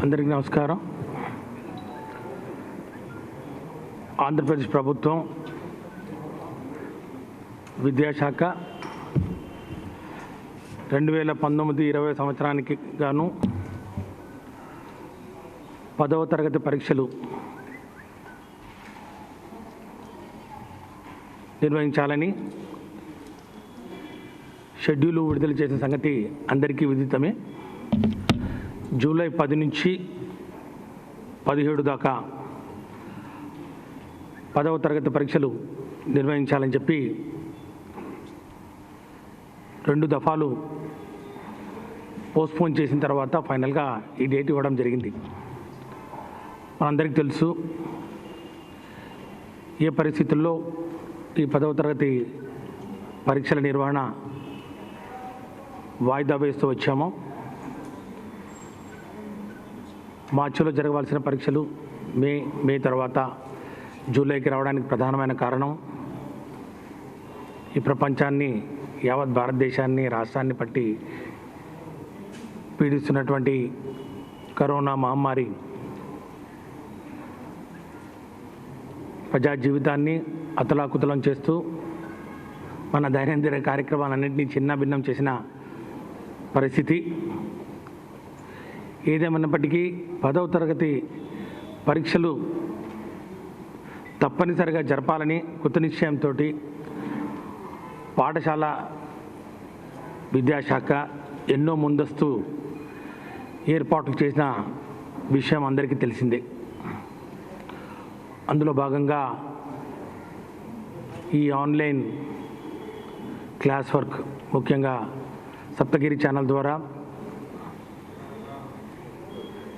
అందరికీ నమస్కారం. ఆంధ్రప్రదేశ్ ప్రభుత్వం విద్యాశాఖ 2019-20 సంవత్సరానికి గాను 10వ తరగతి పరీక్షలు నిర్వహించాలని షెడ్యూల్ విడుదల చేసిన సంగతి అందరికీ విదితమే. జూలై 10 నుంచి 17 దాకా 10వ తరగతి పరీక్షలు నిర్వహించాలని చెప్పి 2 దఫాలు పోస్ట్పోన్ చేసిన తర్వాత ఫైనల్గా ఈ డేట్ ఇవ్వడం జరిగింది. మనందరికీ తెలుసు ఏ పరిస్థితుల్లో ఈ 10వ తరగతి పరీక్షల నిర్వహణ వాయిదా వేస్తూ వచ్చామో. మార్చిలో జరగవలసిన పరీక్షలు మే తర్వాత జూలైకి రావడానికి ప్రధానమైన కారణం ఈ ప్రపంచాన్ని, యావత్ భారతదేశాన్ని, రాష్ట్రాన్ని పట్టి పీడిస్తున్నటువంటి కరోనా మహమ్మారి ప్రజా జీవితాన్ని అతలాకుతలం చేస్తూ మన దైనందిన కార్యక్రమాలన్నింటినీ చిన్నాభిన్నం చేసిన పరిస్థితి. ఏదేమన్నప్పటికీ 10వ తరగతి పరీక్షలు తప్పనిసరిగా జరపాలని కృత నిశ్చయంతో పాఠశాల విద్యాశాఖ ఎన్నో ముందస్తు ఏర్పాట్లు చేసిన విషయం అందరికీ తెలిసిందే. అందులో భాగంగా ఈ ఆన్లైన్ క్లాస్ వర్క్ ముఖ్యంగా సప్తగిరి ఛానల్ ద్వారా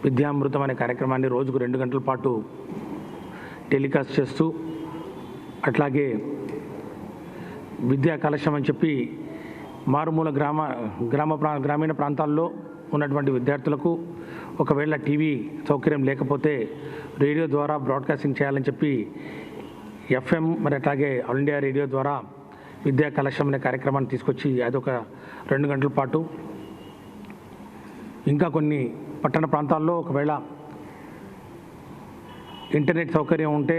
విద్యామృతం అనే కార్యక్రమాన్ని రోజుకు 2 గంటల పాటు టెలికాస్ట్ చేస్తూ, అట్లాగే విద్యా కలశం అని చెప్పి మారుమూల గ్రామీణ ప్రాంతాల్లో ఉన్నటువంటి విద్యార్థులకు ఒకవేళ టీవీ సౌకర్యం లేకపోతే రేడియో ద్వారా బ్రాడ్కాస్టింగ్ చేయాలని చెప్పి FM మరి అట్లాగే ఆల్ ఇండియా రేడియో ద్వారా విద్యా కలశం అనే కార్యక్రమాన్ని తీసుకొచ్చి అదొక 2 గంటల పాటు, ఇంకా కొన్ని పట్టణ ప్రాంతాల్లో ఒకవేళ ఇంటర్నెట్ సౌకర్యం ఉంటే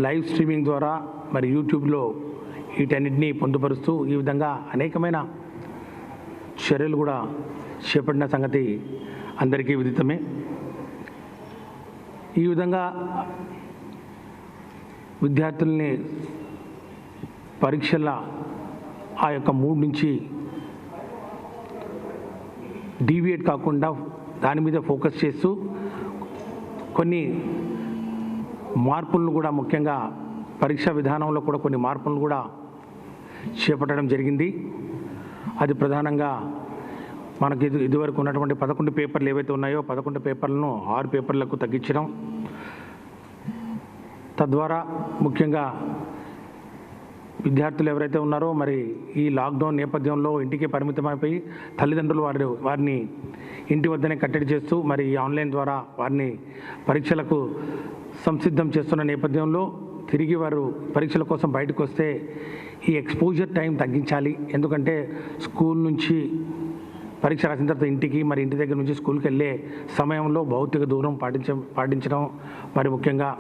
లైవ్ స్ట్రీమింగ్ ద్వారా మరి యూట్యూబ్లో వీటన్నిటినీ పొందుపరుస్తూ ఈ విధంగా అనేకమైన చర్యలు కూడా చేపట్టిన సంగతి అందరికీ విదితమే. ఈ విధంగా విద్యార్థుల్ని పరీక్షల ఆ యొక్క మూడ్ నుంచి డీవియేట్ కాకుండా దాని మీద ఫోకస్ చేస్తూ కొన్ని మార్పులను కూడా, ముఖ్యంగా పరీక్షా విధానంలో కూడా కొన్ని మార్పులను కూడా చేపట్టడం జరిగింది. అది ప్రధానంగా మనకి ఇదివరకు ఉన్నటువంటి 11 పేపర్లు ఏవైతే ఉన్నాయో 11 పేపర్లను 6 పేపర్లకు తగ్గించడం, తద్వారా ముఖ్యంగా విద్యార్థులు ఎవరైతే ఉన్నారో మరి ఈ లాక్డౌన్ నేపథ్యంలో ఇంటికి పరిమితమైపోయి తల్లిదండ్రులు వారిని ఇంటి వద్దనే కట్టడి చేస్తూ మరి ఈ ఆన్లైన్ ద్వారా వారిని పరీక్షలకు సంసిద్ధం చేస్తున్న నేపథ్యంలో తిరిగి వారు పరీక్షల కోసం బయటకు వస్తే ఈ ఎక్స్పోజర్ టైం తగ్గించాలి. ఎందుకంటే స్కూల్ నుంచి పరీక్ష రాసిన తర్వాత ఇంటికి, మరి ఇంటి దగ్గర నుంచి స్కూల్కి వెళ్ళే సమయంలో భౌతిక దూరం పాటించడం, మరి ముఖ్యంగా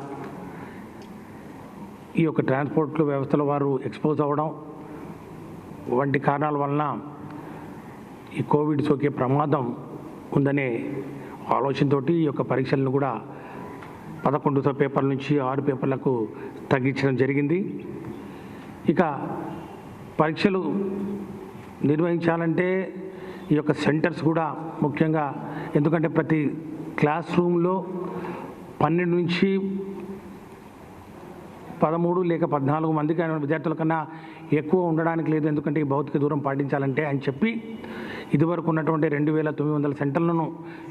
ఈ యొక్క ట్రాన్స్పోర్ట్ వ్యవస్థలో వారు ఎక్స్పోజ్ అవ్వడం వంటి కారణాల వలన ఈ కోవిడ్ సోకే ప్రమాదం ఉందనే ఆలోచనతో ఈ యొక్క పరీక్షలను కూడా 11 పేపర్ల నుంచి 6 పేపర్లకు తగ్గించడం జరిగింది. ఇక పరీక్షలు నిర్వహించాలంటే ఈ యొక్క సెంటర్స్ కూడా ముఖ్యంగా, ఎందుకంటే ప్రతి క్లాస్ రూమ్లో 12 నుంచి 13 లేక 14 మందికి విద్యార్థుల కన్నా ఎక్కువ ఉండడానికి లేదు. ఎందుకంటే ఈ భౌతిక దూరం పాటించాలంటే అని చెప్పి ఇదివరకు ఉన్నటువంటి 2900 సెంటర్లను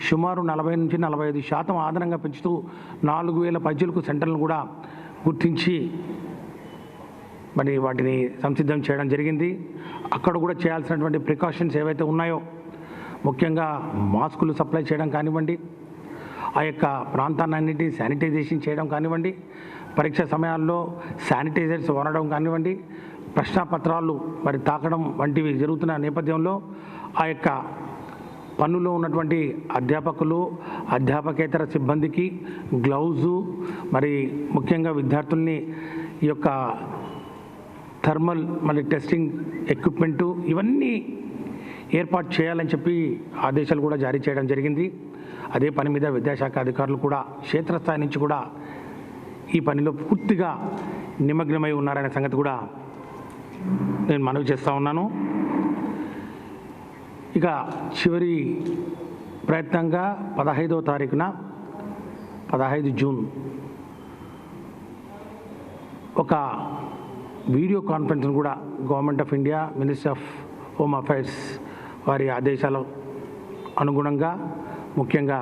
సుమారు 40 నుంచి 45% ఆదనంగా పెంచుతూ 4000 పైచిలకు సెంటర్లను కూడా గుర్తించి మరి వాటిని సంసిద్ధం చేయడం జరిగింది. అక్కడ కూడా చేయాల్సినటువంటి ప్రికాషన్స్ ఏవైతే ఉన్నాయో, ముఖ్యంగా మాస్కులు సప్లై చేయడం కానివ్వండి, ఆ యొక్క ప్రాంతాన్నింటినీ శానిటైజేషన్ చేయడం కానివ్వండి, పరీక్ష సమయాల్లో శానిటైజర్స్ వాడడం కానివ్వండి, ప్రశ్నాపత్రాలు మరి తాకడం వంటివి జరుగుతున్న నేపథ్యంలో ఆ యొక్క పనుల్లో ఉన్నటువంటి అధ్యాపకులు, అధ్యాపకేతర సిబ్బందికి గ్లౌజు, మరి ముఖ్యంగా విద్యార్థుల్ని ఈ యొక్క థర్మల్ టెస్టింగ్ ఎక్విప్మెంటు ఇవన్నీ ఏర్పాటు చేయాలని చెప్పి ఆదేశాలు కూడా జారీ చేయడం జరిగింది. అదే పని మీద విద్యాశాఖ అధికారులు కూడా క్షేత్రస్థాయి నుంచి కూడా ఈ పనిలో పూర్తిగా నిమగ్నమై ఉన్నారనే సంగతి కూడా నేను మనవి చేస్తూ ఉన్నాను. ఇక చివరి ప్రయత్నంగా 15వ తారీఖున 15 జూన్ ఒక వీడియో కాన్ఫరెన్స్ను కూడా government of India, ministry of home affairs వారి ఆదేశాల అనుగుణంగా ముఖ్యంగా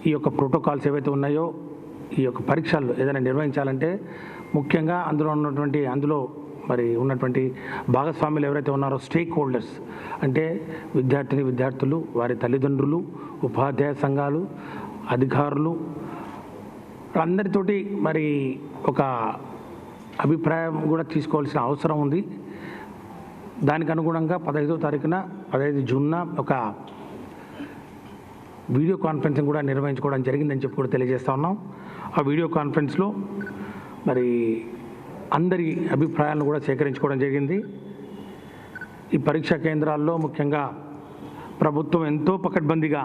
ఈ యొక్క ప్రోటోకాల్స్ ఏవైతే ఉన్నాయో ఈ యొక్క పరీక్షలు ఏదైనా నిర్వహించాలంటే ముఖ్యంగా అందులో మరి ఉన్నటువంటి భాగస్వాములు ఎవరైతే ఉన్నారో స్టేక్ హోల్డర్స్ అంటే విద్యార్థులు, వారి తల్లిదండ్రులు, ఉపాధ్యాయ సంఘాలు, అధికారులు అందరితోటి మరి ఒక అభిప్రాయం కూడా తీసుకోవాల్సిన అవసరం ఉంది. దానికి అనుగుణంగా 15 జూన్న ఒక వీడియో కాన్ఫరెన్స్ కూడా నిర్వహించుకోవడం జరిగిందని చెప్పి కూడా తెలియజేస్తా ఉన్నాం. ఆ వీడియో కాన్ఫరెన్స్లో మరి అందరి అభిప్రాయాలను కూడా సేకరించుకోవడం జరిగింది. ఈ పరీక్షా కేంద్రాల్లో ముఖ్యంగా ప్రభుత్వం ఎంతో పకడ్బందీగా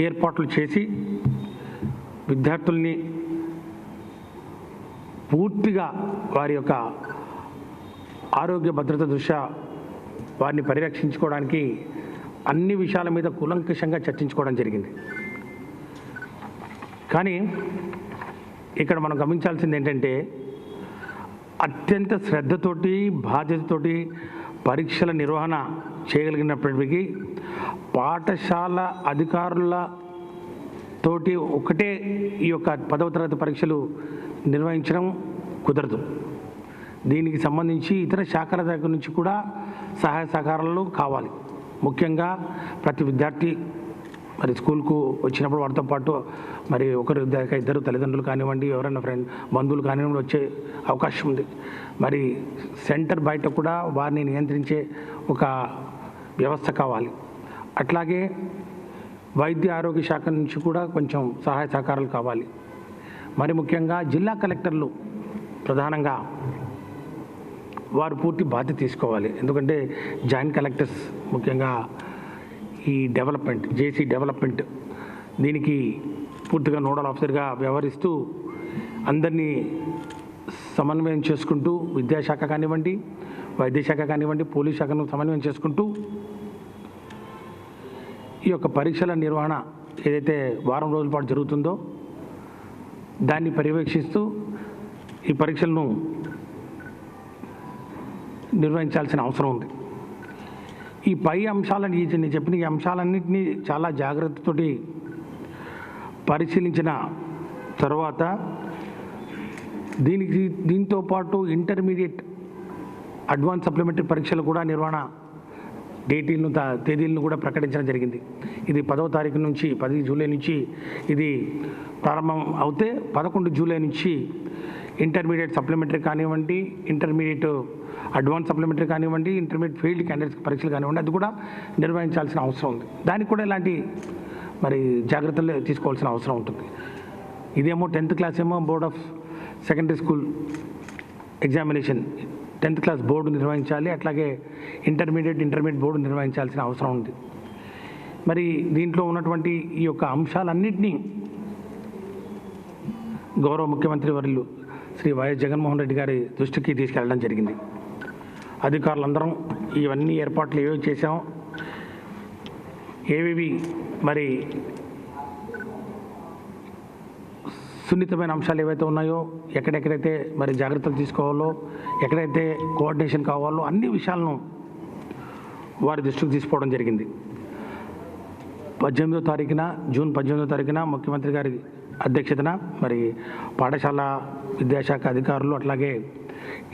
ఏర్పాట్లు చేసి విద్యార్థుల్ని పూర్తిగా వారి యొక్క ఆరోగ్య భద్రత దృష్ట్యా వారిని పరిరక్షించుకోవడానికి అన్ని విషయాల మీద కూలంకషంగా చర్చించుకోవడం జరిగింది. కానీ ఇక్కడ మనం గమనించాల్సింది ఏంటంటే అత్యంత శ్రద్ధతోటి, బాధ్యతతోటి పరీక్షల నిర్వహణ చేయగలిగినప్పటికీ పాఠశాల అధికారుల తోటి ఒకటే ఈ యొక్క 10వ తరగతి పరీక్షలు నిర్వహించడం కుదరదు. దీనికి సంబంధించి ఇతర శాఖల దగ్గర నుంచి కూడా సహాయ సహకారాలు కావాలి. ముఖ్యంగా ప్రతి విద్యార్థి మరి స్కూల్కు వచ్చినప్పుడు వారితో పాటు మరి ఒకరు ఇద్దరు తల్లిదండ్రులు కానివ్వండి, ఎవరైనా బంధువులు కానివ్వండి వచ్చే అవకాశం ఉంది. మరి సెంటర్ బయట కూడా వారిని నియంత్రించే ఒక వ్యవస్థ కావాలి. అట్లాగే వైద్య ఆరోగ్య శాఖ నుంచి కూడా కొంచెం సహాయ సహకారాలు కావాలి. మరి ముఖ్యంగా జిల్లా కలెక్టర్లు ప్రధానంగా వారు పూర్తి బాధ్యత తీసుకోవాలి. ఎందుకంటే జాయింట్ కలెక్టర్స్ ముఖ్యంగా ఈ జేసీ డెవలప్మెంట్ దీనికి పూర్తిగా నోడల్ ఆఫీసర్గా వ్యవహరిస్తూ అందరినీ సమన్వయం చేసుకుంటూ విద్యాశాఖ కానివ్వండి, వైద్య శాఖ కానివ్వండి, పోలీస్ శాఖను సమన్వయం చేసుకుంటూ ఈ యొక్క పరీక్షల నిర్వహణ ఏదైతే వారం రోజుల పాటు జరుగుతుందో దాన్ని పర్యవేక్షిస్తూ ఈ పరీక్షలను నిర్వహించాల్సిన అవసరం ఉంది. ఈ పై అంశాలని నేను చెప్పిన ఈ అంశాలన్నింటినీ చాలా జాగ్రత్తతోటి పరిశీలించిన తర్వాత దీంతో పాటు ఇంటర్మీడియట్ అడ్వాన్స్ సప్లిమెంటరీ పరీక్షలు కూడా నిర్వహణ తేదీలను కూడా ప్రకటించడం జరిగింది. ఇది 10వ తారీఖు నుంచి 10 జూలై నుంచి ఇది ప్రారంభం అవుతే 11 జూలై నుంచి ఇంటర్మీడియట్ సప్లిమెంటరీ కానివ్వండి, ఇంటర్మీడియట్ అడ్వాన్స్ సప్లిమెంటరీ కానివ్వండి, ఇంటర్మీడియట్ ఫెయిల్డ్ క్యాండిడేట్స్ పరీక్షలు కానివ్వండి, అది కూడా నిర్వహించాల్సిన అవసరం ఉంది. దానికి కూడా ఇలాంటి మరి జాగ్రత్తలు తీసుకోవాల్సిన అవసరం ఉంటుంది. ఇదేమో 10th క్లాస్ ఏమో board of secondary school examination 10th class board నిర్వహించాలి. అట్లాగే ఇంటర్మీడియట్ బోర్డు నిర్వహించాల్సిన అవసరం ఉంది. మరి దీంట్లో ఉన్నటువంటి ఈ యొక్క అంశాలన్నింటినీ గౌరవ ముఖ్యమంత్రి వర్యులు శ్రీ వైఎస్ జగన్మోహన్ రెడ్డి గారి దృష్టికి తీసుకెళ్లడం జరిగింది. అధికారులందరం ఇవన్నీ ఏర్పాట్లు ఏవేవి చేశాం, ఏవేవి మరి సున్నితమైన అంశాలు ఏవైతే ఉన్నాయో, ఎక్కడెక్కడైతే మరి జాగ్రత్తలు తీసుకోవాలో, ఎక్కడైతే కోఆర్డినేషన్ కావాలో అన్ని విషయాలను వారి దృష్టికి తీసుకోవడం జరిగింది. జూన్ 18వ తారీఖున ముఖ్యమంత్రి గారి అధ్యక్షతన మరి పాఠశాల విద్యాశాఖ అధికారులు అట్లాగే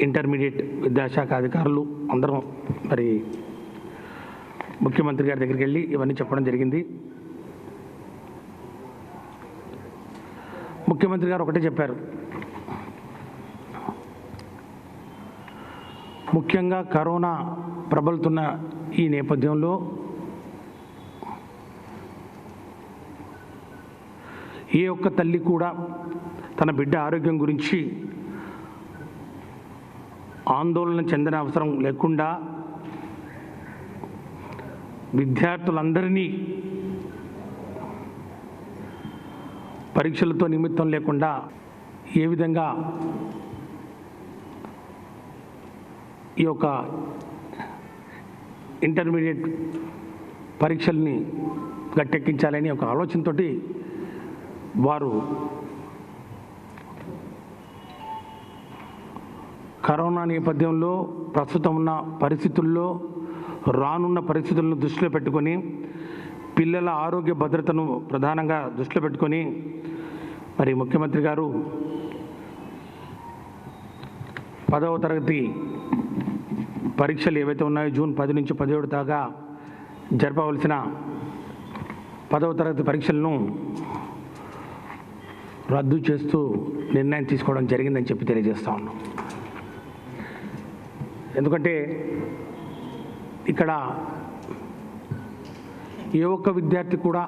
ఇంటర్మీడియట్ విద్యాశాఖ అధికారులు అందరం మరి ముఖ్యమంత్రి గారి దగ్గరికి వెళ్ళి ఇవన్నీ చెప్పడం జరిగింది. ముఖ్యమంత్రి గారు ఒకటే చెప్పారు, ముఖ్యంగా కరోనా ప్రబలుతున్న ఈ నేపథ్యంలో ఏ ఒక్క తల్లి కూడా తన బిడ్డ ఆరోగ్యం గురించి ఆందోళన చెందిన అవసరం లేకుండా విద్యార్థులందరినీ పరీక్షలతో నిమిత్తం లేకుండా ఏ విధంగా ఈ యొక్క ఇంటర్మీడియట్ పరీక్షల్ని గట్టెక్కించాలని ఒక ఆలోచనతో వారు కరోనా నేపథ్యంలో ప్రస్తుతం ఉన్న పరిస్థితుల్లో రానున్న పరిస్థితులను దృష్టిలో పెట్టుకొని పిల్లల ఆరోగ్య భద్రతను ప్రధానంగా దృష్టిలో పెట్టుకొని మరి ముఖ్యమంత్రి గారు 10వ తరగతి పరీక్షలు ఏవైతే ఉన్నాయో జూన్ 10 నుంచి 17 దాకా జరపవలసిన 10వ తరగతి పరీక్షలను రద్దు చేస్తూ నిర్ణయం తీసుకోవడం జరిగిందని చెప్పి తెలియజేస్తా ఉన్నాం. ఎందుకంటే ఇక్కడ ఏ ఒక్క విద్యార్థి కూడా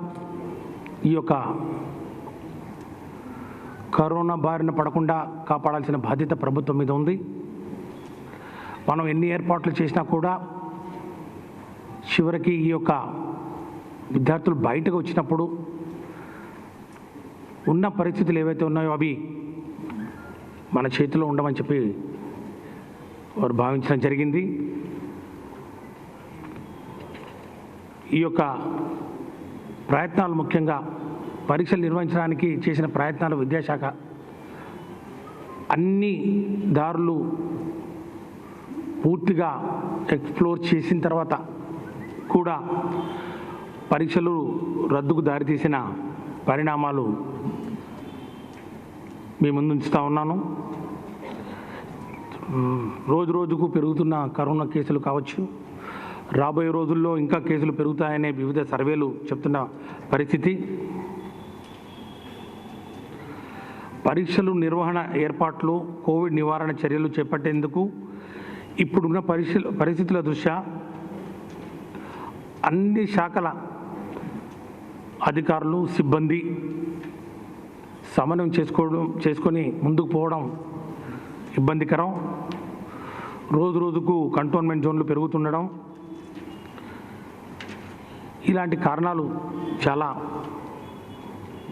ఈ యొక్క కరోనా బారిన పడకుండా కాపాడాల్సిన బాధ్యత ప్రభుత్వం మీద ఉంది. మనం ఎన్ని ఏర్పాట్లు చేసినా కూడా చివరికి ఈ యొక్క విద్యార్థులు బయటకు వచ్చినప్పుడు ఉన్న పరిస్థితులు ఏవైతే ఉన్నాయో అవి మన చేతిలో ఉండమని చెప్పి వారు భావించడం జరిగింది. ఈ యొక్క ప్రయత్నాలు ముఖ్యంగా పరీక్షలు నిర్వహించడానికి చేసిన ప్రయత్నాలు విద్యాశాఖ అన్ని దారులు పూర్తిగా ఎక్స్ప్లోర్ చేసిన తర్వాత కూడా పరీక్షలు రద్దుకు దారితీసిన పరిణామాలు మీ ముందు ఉంచుతా ఉన్నాను. రోజు రోజుకు పెరుగుతున్న కరోనా కేసులు కావచ్చు, రాబోయే రోజుల్లో ఇంకా కేసులు పెరుగుతాయనే వివిధ సర్వేలు చెప్తున్న పరిస్థితి. పరీక్షలు నిర్వహణ ఏర్పాట్లు, కోవిడ్ నివారణ చర్యలు చేపట్టేందుకు ఇప్పుడున్న పరిస్థితుల దృష్ట్యా అన్ని శాఖల అధికారులు, సిబ్బంది సమన్వయం చేసుకొని ముందుకు పోవడం ఇబ్బందికరం. రోజు రోజుకు కంటోన్మెంట్ జోన్లు పెరుగుతుండడం, ఇలాంటి కారణాలు చాలా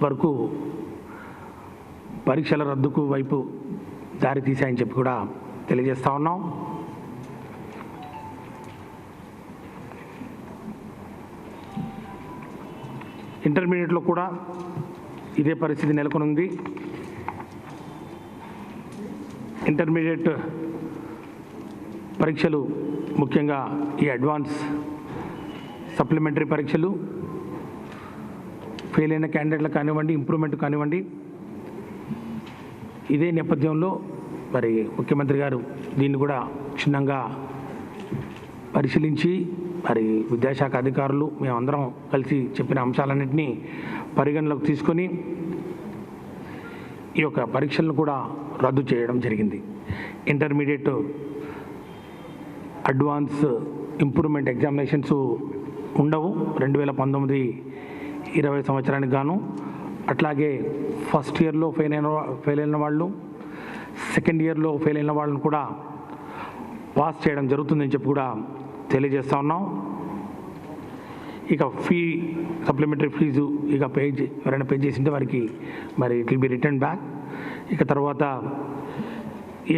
వరకు పరీక్షల రద్దుకు వైపు దారి తీశాయని చెప్పి కూడా తెలియజేస్తా ఉన్నాం. ఇంటర్మీడియట్లో కూడా ఇదే పరిస్థితి నెలకొనుంది. ఇంటర్మీడియట్ పరీక్షలు ముఖ్యంగా ఈ అడ్వాన్స్ సప్లిమెంటరీ పరీక్షలు ఫెయిల్ అయిన క్యాండిడేట్లకు కానివ్వండి, ఇంప్రూవ్మెంట్ కానివ్వండి, ఇదే నేపథ్యంలో మరి ముఖ్యమంత్రి గారు దీన్ని కూడా క్షుణ్ణంగా పరిశీలించి మరి విద్యాశాఖ అధికారులు మేమందరం కలిసి చెప్పిన అంశాలన్నింటినీ పరిగణలోకి తీసుకొని ఈ యొక్క పరీక్షలను కూడా రద్దు చేయడం జరిగింది. ఇంటర్మీడియట్ అడ్వాన్స్ ఇంప్రూవ్మెంట్ ఎగ్జామినేషన్స్ ఉండవు 2019-20 సంవత్సరానికి గాను. అట్లాగే ఫస్ట్ ఇయర్లో ఫెయిల్ అయిన వాళ్ళు, సెకండ్ ఇయర్లో ఫెయిల్ అయిన వాళ్ళని కూడా పాస్ చేయడం జరుగుతుందని చెప్పి కూడా తెలియజేస్తూ ఉన్నాం. ఇక సప్లిమెంటరీ ఫీజు ఇక ఎవరైనా పే చేసింటే వారికి మరి it will be return back. ఇక తర్వాత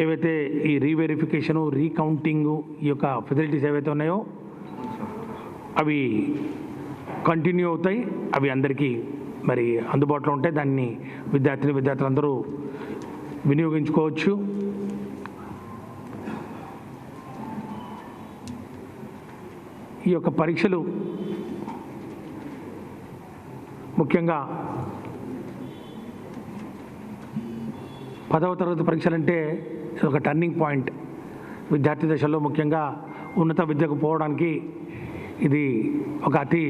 ఏవైతే ఈ రీవెరిఫికేషను, రీకౌంటింగు, ఈ యొక్క ఫెసిలిటీస్ ఏవైతే ఉన్నాయో అవి కంటిన్యూ అవుతాయి. అవి అందరికీ మరి అందుబాటులో ఉంటాయి. దాన్ని విద్యార్థులందరూ వినియోగించుకోవచ్చు. ఈ యొక్క పరీక్షలు ముఖ్యంగా 10వ తరగతి పరీక్షలంటే ఒక టర్నింగ్ పాయింట్. విద్యార్థి దశలో ముఖ్యంగా ఉన్నత విద్యకు పోవడానికి ఇది ఒక అతి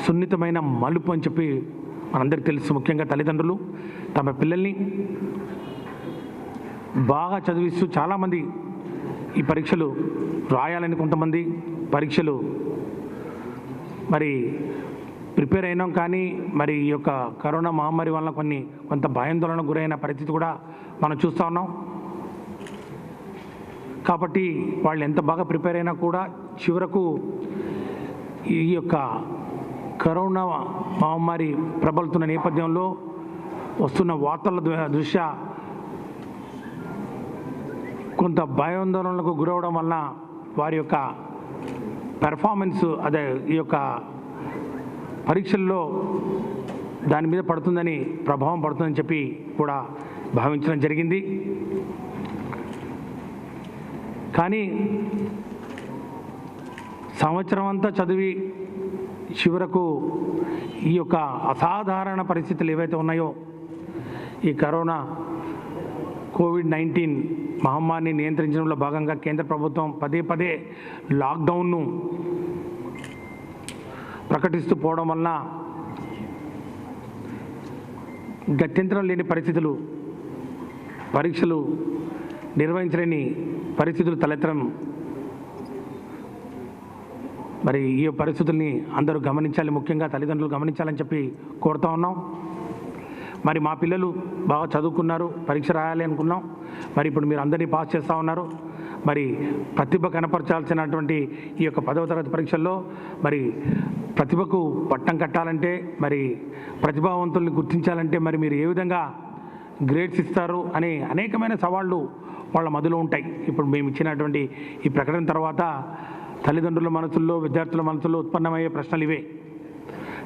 సున్నితమైన మలుపు అని చెప్పి మనందరికీ తెలుసు. ముఖ్యంగా తల్లిదండ్రులు తమ పిల్లల్ని బాగా చదివిస్తూ చాలామంది ఈ పరీక్షలు రాయాలని, కొంతమంది పరీక్షలు మరి ప్రిపేర్ అయినాం, కానీ మరి ఈ యొక్క కరోనా మహమ్మారి వలన కొంత భయాందోళనకు గురైన పరిస్థితి కూడా మనం చూస్తూ ఉన్నాం. కాబట్టి వాళ్ళు ఎంత బాగా ప్రిపేర్ అయినా కూడా చివరకు ఈ యొక్క కరోనా మహమ్మారి ప్రబలుతున్న నేపథ్యంలో వస్తున్న వార్తల దృష్ట్యా కొంత భయాందోళనలకు గురవడం వలన వారి యొక్క పెర్ఫార్మెన్స్ అదే ఈ యొక్క పరీక్షల్లో దాని మీద పడుతుందని, ప్రభావం పడుతుందని చెప్పి కూడా భావించడం జరిగింది. కానీ సంవత్సరం అంతా చదివి చివరకు ఈ యొక్క అసాధారణ పరిస్థితులు ఏవైతే ఉన్నాయో, ఈ కరోనా కోవిడ్-19 మహమ్మారిని నియంత్రించడంలో భాగంగా కేంద్ర ప్రభుత్వం పదే లాక్డౌన్ను ప్రకటిస్తూ పోవడం వలన గత్యంతరం లేని పరిస్థితులు, పరీక్షలు నిర్వహించలేని పరిస్థితులు తలెత్తడం, మరి ఈ పరిస్థితుల్ని అందరూ గమనించాలి, ముఖ్యంగా తల్లిదండ్రులు గమనించాలని చెప్పి కోరుతా ఉన్నాం. మరి మా పిల్లలు బాగా చదువుకున్నారు, పరీక్ష రాయాలి అనుకున్నాం. మరి ఇప్పుడు మీరు అందరినీ పాస్ చేస్తూ ఉన్నారు. మరి ప్రతిభ కనపరచాల్సినటువంటి ఈ యొక్క 10వ తరగతి పరీక్షల్లో మరి ప్రతిభకు పట్టం కట్టాలంటే, మరి ప్రతిభావంతుల్ని గుర్తించాలంటే మరి మీరు ఏ విధంగా గ్రేడ్స్ ఇస్తారు అనే అనేకమైన సవాళ్ళు వాళ్ళ మధ్యలో ఉంటాయి. ఇప్పుడు మేము ఇచ్చినటువంటి ఈ ప్రకటన తర్వాత తల్లిదండ్రుల మనసుల్లో, విద్యార్థుల మనసుల్లో ఉత్పన్నమయ్యే ప్రశ్నలు ఇవే.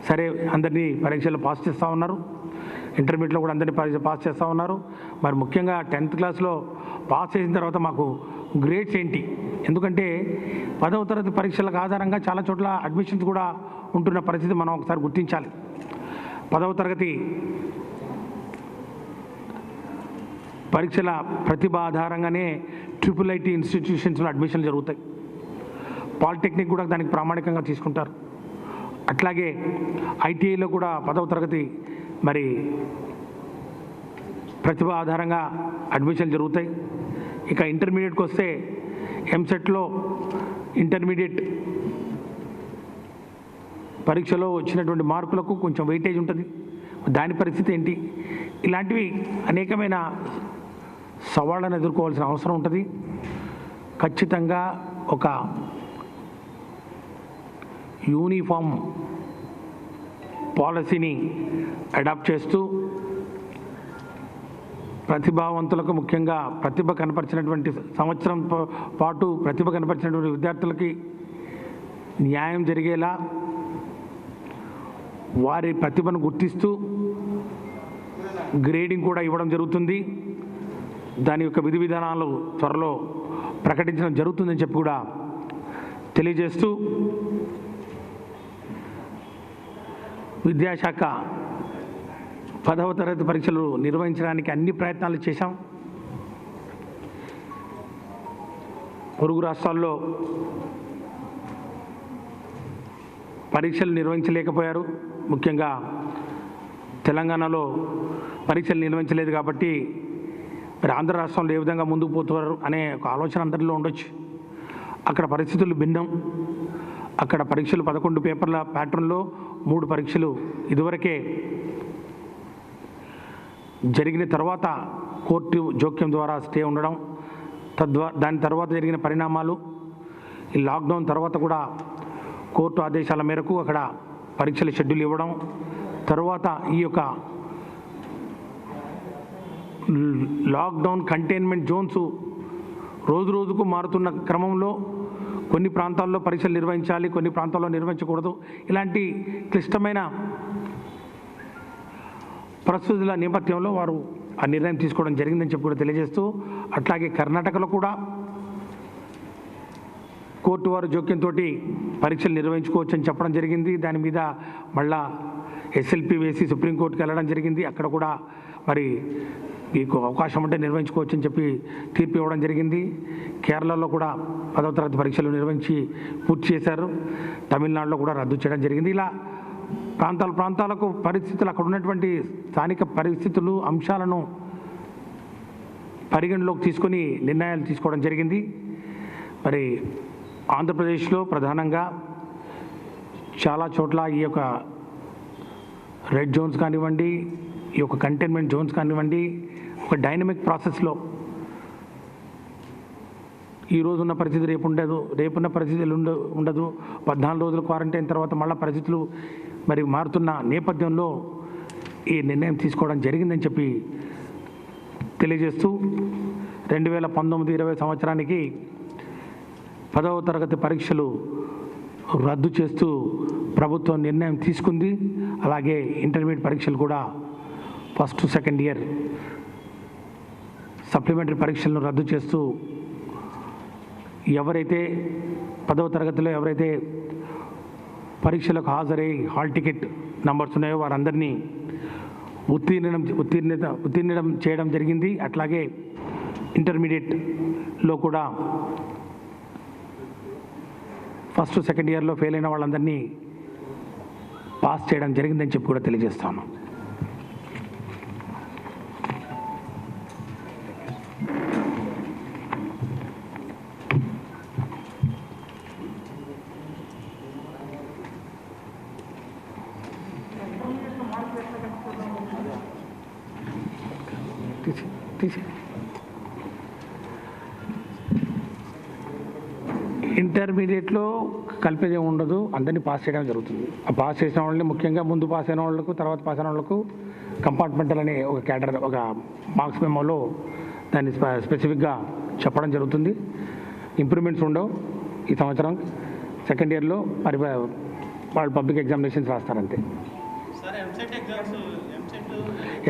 సరే, అందరినీ పరీక్షలు పాస్ చేస్తూ ఉన్నారు, ఇంటర్మీడియట్లో కూడా అందరినీ పాస్ చేస్తూ ఉన్నారు. మరి ముఖ్యంగా 10th క్లాస్లో పాస్ చేసిన తర్వాత మాకు గ్రేడ్స్ ఏంటి? ఎందుకంటే 10వ తరగతి పరీక్షలకు ఆధారంగా చాలా చోట్ల అడ్మిషన్స్ కూడా ఉంటున్న పరిస్థితి మనం ఒకసారి గుర్తించాలి. 10వ తరగతి పరీక్షల ప్రతిభ ఆధారంగానే IIIT ఇన్స్టిట్యూషన్స్లో అడ్మిషన్లు జరుగుతాయి. పాలిటెక్నిక్ కూడా దానికి ప్రామాణికంగా తీసుకుంటారు. అట్లాగే ITIలో కూడా 10వ తరగతి మరి ప్రతిభ ఆధారంగా అడ్మిషన్లు జరుగుతాయి. ఇక ఇంటర్మీడియట్కి వస్తే ఎంసెట్లో ఇంటర్మీడియట్ పరీక్షలో వచ్చినటువంటి మార్కులకు కొంచెం వెయిటేజ్ ఉంటుంది. దాని పరిస్థితి ఏంటి? ఇలాంటివి అనేకమైన సవాళ్ళను ఎదుర్కోవాల్సిన అవసరం ఉంటుంది. ఖచ్చితంగా ఒక యూనిఫామ్ పాలసీని అడాప్ట్ చేస్తూ ప్రతిభావంతులకు, ముఖ్యంగా ప్రతిభ కనపరిచినటువంటి సంవత్సరం పాటు ప్రతిభ కనపరిచినటువంటి విద్యార్థులకి న్యాయం జరిగేలా వారి ప్రతిభను గుర్తిస్తూ గ్రేడింగ్ కూడా ఇవ్వడం జరుగుతుంది. దాని యొక్క విధి విధానాలు త్వరలో ప్రకటించడం జరుగుతుందని చెప్పి కూడా తెలియజేస్తూ, విద్యాశాఖ 10వ తరగతి పరీక్షలు నిర్వహించడానికి అన్ని ప్రయత్నాలు చేశాం. పొరుగు రాష్ట్రాల్లో పరీక్షలు నిర్వహించలేకపోయారు. ముఖ్యంగా తెలంగాణలో పరీక్షలు నిర్వహించలేదు కాబట్టి మరి ఆంధ్ర రాష్ట్రంలో ఏ విధంగా ముందుకు పోతున్నారు అనే ఒక ఆలోచన అందరిలో ఉండొచ్చు. అక్కడ పరిస్థితులు భిన్నం. అక్కడ పరీక్షలు 11 పేపర్ల ప్యాటర్న్లో 3 పరీక్షలు ఇదివరకే జరిగిన తర్వాత కోర్టు జోక్యం ద్వారా స్టే ఉండడం, దాని తర్వాత జరిగిన పరిణామాలు, ఈ లాక్డౌన్ తర్వాత కూడా కోర్టు ఆదేశాల మేరకు అక్కడ పరీక్షల షెడ్యూల్ ఇవ్వడం, తర్వాత ఈ యొక్క లాక్డౌన్ కంటైన్మెంట్ జోన్స్ రోజు రోజుకు మారుతున్న క్రమంలో కొన్ని ప్రాంతాల్లో పరీక్షలు నిర్వహించాలి, కొన్ని ప్రాంతాల్లో నిర్వహించకూడదు. ఇలాంటి క్లిష్టమైన పరిస్థితుల నేపథ్యంలో వారు ఆ నిర్ణయం తీసుకోవడం జరిగిందని చెప్పి కూడా తెలియజేస్తూ, అట్లాగే కర్ణాటకలో కూడా కోర్టు వారు జోక్యంతో పరీక్షలు నిర్వహించుకోవచ్చని చెప్పడం జరిగింది. దాని మీద మళ్ళా SLP వేసి సుప్రీంకోర్టుకి వెళ్ళడం జరిగింది. అక్కడ కూడా మరి మీకు అవకాశం ఉంటే నిర్వహించుకోవచ్చని చెప్పి తీర్పు ఇవ్వడం జరిగింది. కేరళలో కూడా 10వ తరగతి పరీక్షలు నిర్వహించి పూర్తి చేశారు. తమిళనాడులో కూడా రద్దు చేయడం జరిగింది. ఇలా ప్రాంతాలకు పరిస్థితులు, అక్కడ ఉన్నటువంటి స్థానిక పరిస్థితులు, అంశాలను పరిగణలోకి తీసుకొని నిర్ణయాలు తీసుకోవడం జరిగింది. మరి ఆంధ్రప్రదేశ్లో ప్రధానంగా చాలా చోట్ల ఈ యొక్క రెడ్ జోన్స్ కానివ్వండి, ఈ యొక్క కంటైన్మెంట్ జోన్స్ కానివ్వండి, ఒక డైనమిక్ ప్రాసెస్లో ఈ రోజు ఉన్న పరిస్థితి రేపు ఉండదు, రేపున్న పరిస్థితి ఉండదు. 14 రోజుల క్వారంటైన్ తర్వాత మళ్ళీ పరిస్థితులు మరి మారుతున్న నేపథ్యంలో ఈ నిర్ణయం తీసుకోవడం జరిగిందని చెప్పి తెలియజేస్తూ 2019-20 సంవత్సరానికి 10వ తరగతి పరీక్షలు రద్దు చేస్తూ ప్రభుత్వం నిర్ణయం తీసుకుంది. అలాగే ఇంటర్మీడియట్ పరీక్షలు కూడా ఫస్ట్ సెకండ్ ఇయర్ సప్లిమెంటరీ పరీక్షలను రద్దు చేస్తూ ఎవరైతే 10వ తరగతిలో ఎవరైతే పరీక్షలకు హాజరై హాల్ టికెట్ నంబర్స్ ఉన్నాయో వారందరినీ ఉత్తీర్ణం చేయడం జరిగింది. అట్లాగే ఇంటర్మీడియట్లో కూడా ఫస్ట్ సెకండ్ ఇయర్లో ఫెయిల్ అయిన వాళ్ళందరినీ పాస్ చేయడం జరిగిందని చెప్పి కూడా తెలియజేస్తాను. ఇంటర్మీడియట్లో కలిపేది ఉండదు, అందరినీ పాస్ చేయడం జరుగుతుంది. ఆ పాస్ చేసిన వాళ్ళని ముఖ్యంగా ముందు పాస్ అయిన వాళ్ళకు, తర్వాత పాస్ అయిన వాళ్ళకు కంపార్ట్మెంటల్ అనే ఒక క్యాడర్, ఒక మార్క్స్ మెమోలో దాన్ని స్పెసిఫిక్గా చెప్పడం జరుగుతుంది. ఇంప్రూవ్మెంట్స్ ఉండవు ఈ సంవత్సరం. సెకండ్ ఇయర్లో మరి వాళ్ళు పబ్లిక్ ఎగ్జామినేషన్స్ రాస్తారంతే.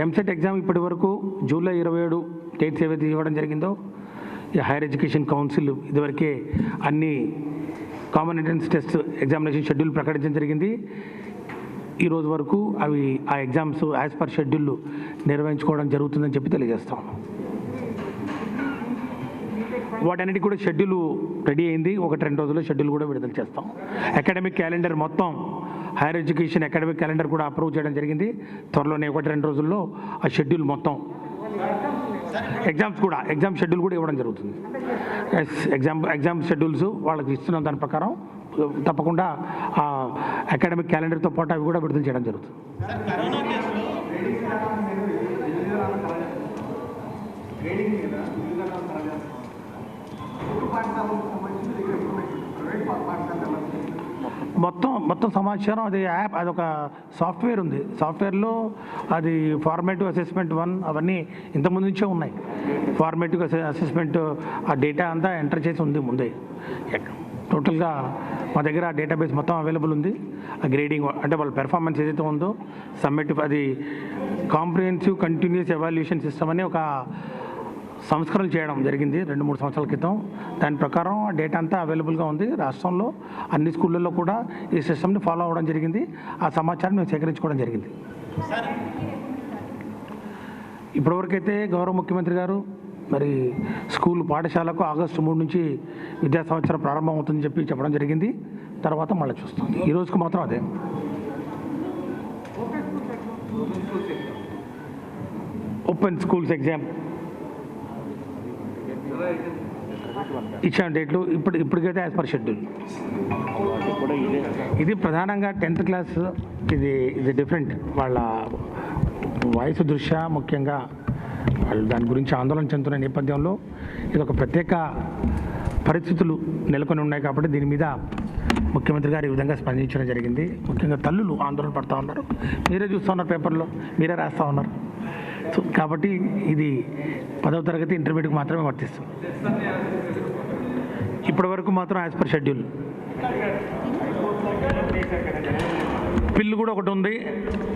ఎంసెట్ ఎగ్జామ్ ఇప్పటి వరకు జూలై 27 డేట్స్ ఏవైతే ఇవ్వడం జరిగిందో, ఈ హైయర్ ఎడ్యుకేషన్ కౌన్సిల్ ఇదివరకే అన్ని common entrance test examination schedule ప్రకటించడం జరిగింది. ఈరోజు వరకు ఆ ఎగ్జామ్స్ యాజ్ పర్ షెడ్యూల్ నిర్వహించుకోవడం జరుగుతుందని చెప్పి తెలియజేస్తాం. వాటన్నిటికీ కూడా షెడ్యూల్ రెడీ అయింది. 1-2 రోజుల్లో షెడ్యూల్ కూడా విడుదల చేస్తాం. అకాడమిక్ క్యాలెండర్ మొత్తం హైయర్ ఎడ్యుకేషన్ అకాడమిక్ క్యాలెండర్ కూడా అప్రూవ్ చేయడం జరిగింది. త్వరలోనే 1-2 రోజుల్లో ఆ షెడ్యూల్ మొత్తం ఎగ్జామ్ షెడ్యూల్ కూడా ఇవ్వడం జరుగుతుంది. ఎగ్జామ్ షెడ్యూల్స్ వాళ్ళకి ఇస్తున్న దాని ప్రకారం తప్పకుండా ఆ అకాడమిక్ క్యాలెండర్తో పాటు అవి కూడా విడుదల చేయడం జరుగుతుంది. మొత్తం సమాచారం అది యాప్, అదొక సాఫ్ట్వేర్ ఉంది. సాఫ్ట్వేర్లో అది ఫార్మేటివ్ అసెస్మెంట్ 1 అవన్నీ ఇంతకుముందు నుంచే ఉన్నాయి. ఫార్మేటివ్ అసెస్మెంట్ ఆ డేటా అంతా ఎంటర్ చేసి ఉంది ముందే. టోటల్గా మా దగ్గర ఆ డేటాబేస్ మొత్తం అవైలబుల్ ఉంది. ఆ గ్రేడింగ్ అంటే వాళ్ళ పెర్ఫార్మెన్స్ ఏదైతే ఉందో సమ్మిటివ్, అది కాంప్రిహెన్సివ్ కంటిన్యూస్ ఎవాల్యుయేషన్ సిస్టమ్ అని ఒక సంస్కరణ చేయడం జరిగింది 2-3 సంవత్సరాల క్రితం. దాని ప్రకారం ఆ డేటా అంతా అవైలబుల్గా ఉంది. రాష్ట్రంలో అన్ని స్కూళ్ళల్లో కూడా ఈ సిస్టమ్ని ఫాలో అవ్వడం జరిగింది. ఆ సమాచారం మేము సేకరించుకోవడం జరిగింది. ఇప్పటివరకైతే గౌరవ ముఖ్యమంత్రి గారు మరి స్కూల్ పాఠశాలకు ఆగస్టు 3 నుంచి విద్యా సంవత్సరం ప్రారంభం అవుతుందని చెప్పడం జరిగింది. తర్వాత మళ్ళీ చూస్తాం. ఈ రోజుకు మాత్రం అదే. ఓపెన్ స్కూల్స్ ఎగ్జామ్ ఇచ్చిన డేట్లు ఇప్పటికైతే యాజ్ పర్ షెడ్యూల్. ఇది ప్రధానంగా 10th క్లాస్. ఇది డిఫరెంట్. వాళ్ళ వయసు దృష్ట్యా ముఖ్యంగా వాళ్ళు దాని గురించి ఆందోళన చెందుతున్న నేపథ్యంలో ఇది ఒక ప్రత్యేక పరిస్థితులు నెలకొని ఉన్నాయి కాబట్టి దీని మీద ముఖ్యమంత్రి గారు ఈ విధంగా స్పందించడం జరిగింది. ముఖ్యంగా తల్లులు ఆందోళన పడుతూ ఉన్నారు. మీరే చూస్తూ ఉన్నారు, పేపర్లో మీరే రాస్తూ ఉన్నారు. కాబట్టి ఇది 10వ తరగతి ఇంటర్మీడియట్కి మాత్రమే వర్తిస్తుంది. ఇప్పటి వరకు మాత్రం యాజ్ పర్ షెడ్యూల్. పిల్లు కూడా ఒకటి ఉంది.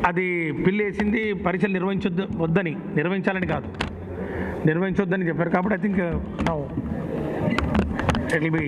అది పిల్లు వేసింది పరీక్షలు నిర్వహించాలని కాదు, నిర్వహించొద్దని చెప్పారు. కాబట్టి I think now it will be